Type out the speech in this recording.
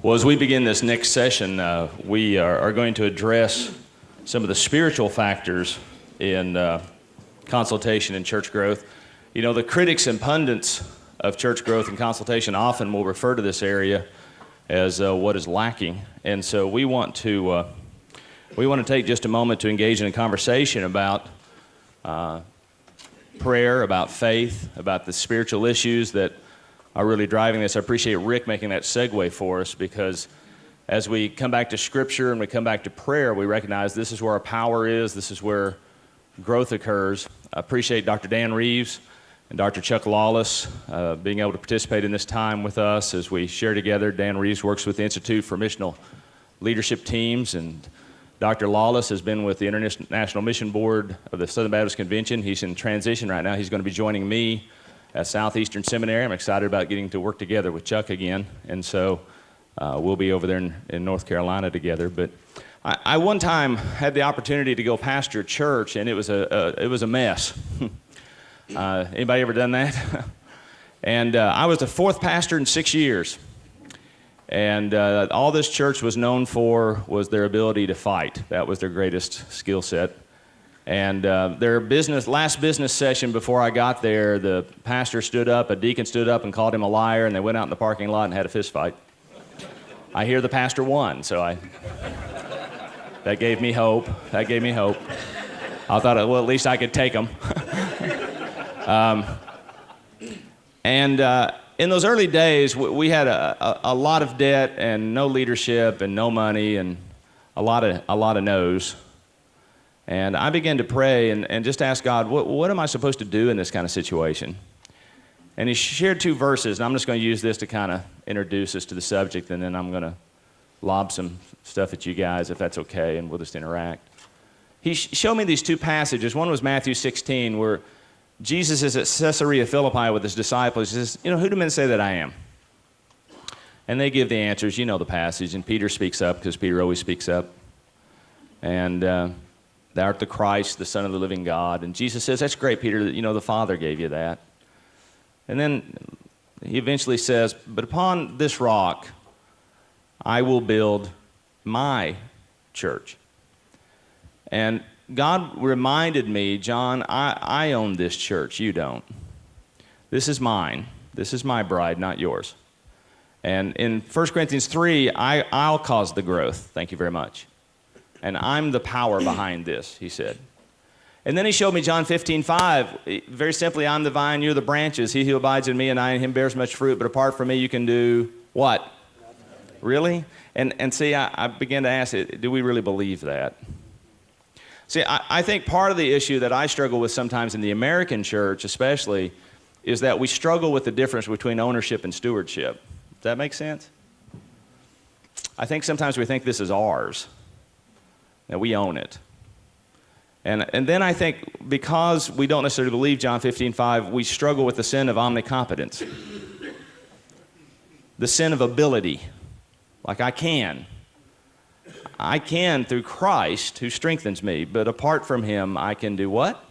Well, as we begin this next session, we are going to address some of the spiritual factors in consultation and church growth. You know, the critics and pundits of church growth and consultation often will refer to this area as what is lacking. And so we want to take just a moment to engage in a conversation about prayer, about faith, about the spiritual issues that are really driving this. I appreciate Rick making that segue for us, because as we come back to Scripture and we come back to prayer, we recognize this is where our power is, this is where growth occurs. I appreciate Dr. Dan Reeves and Dr. Chuck Lawless being able to participate in this time with us as we share together. Dan Reeves works with the Institute for Missional Leadership Teams, and Dr. Lawless has been with the International Mission Board of the Southern Baptist Convention. He's in transition right now. He's going to be joining me at Southeastern Seminary. I'm excited about getting to work together with Chuck again, and so we'll be over there in North Carolina together. But I one time had the opportunity to go pastor a church, and it was a mess. Anybody ever done that? And I was the fourth pastor in 6 years, and all this church was known for was their ability to fight. That was their greatest skill set. And their last business session before I got there, the pastor stood up, a deacon stood up and called him a liar, and they went out in the parking lot and had a fist fight. I hear the pastor won, so that gave me hope. I thought, well, at least I could take them. In those early days, we had a lot of debt and no leadership and no money and a lot of no's. And I began to pray and just ask God, what am I supposed to do in this kind of situation? And he shared two verses, and I'm just going to use this to kind of introduce us to the subject, and then I'm going to lob some stuff at you guys, if that's okay, and we'll just interact. He showed me these two passages. One was Matthew 16, where Jesus is at Caesarea Philippi with his disciples. He says, who do men say that I am? And they give the answers. You know the passage, and Peter speaks up, because Peter always speaks up. And thou art the Christ, the Son of the living God. And Jesus says, that's great, Peter, the Father gave you that. And then he eventually says, but upon this rock I will build my church. And God reminded me, John, I own this church, you don't. This is mine. This is my bride, not yours. And in 1 Corinthians 3, I'll cause the growth. Thank you very much. And I'm the power behind this, he said. And then he showed me John 15:5. Very simply, I'm the vine, you're the branches. He who abides in me and I in him bears much fruit, but apart from me you can do what? Nothing. Really? And see, I began to ask, do we really believe that? See, I think part of the issue that I struggle with sometimes in the American church especially is that we struggle with the difference between ownership and stewardship. Does that make sense? I think sometimes we think this is ours, that we own it. And then I think because we don't necessarily believe John 15:5, we struggle with the sin of omnicompetence. The sin of ability. Like I can through Christ who strengthens me, but apart from him I can do what?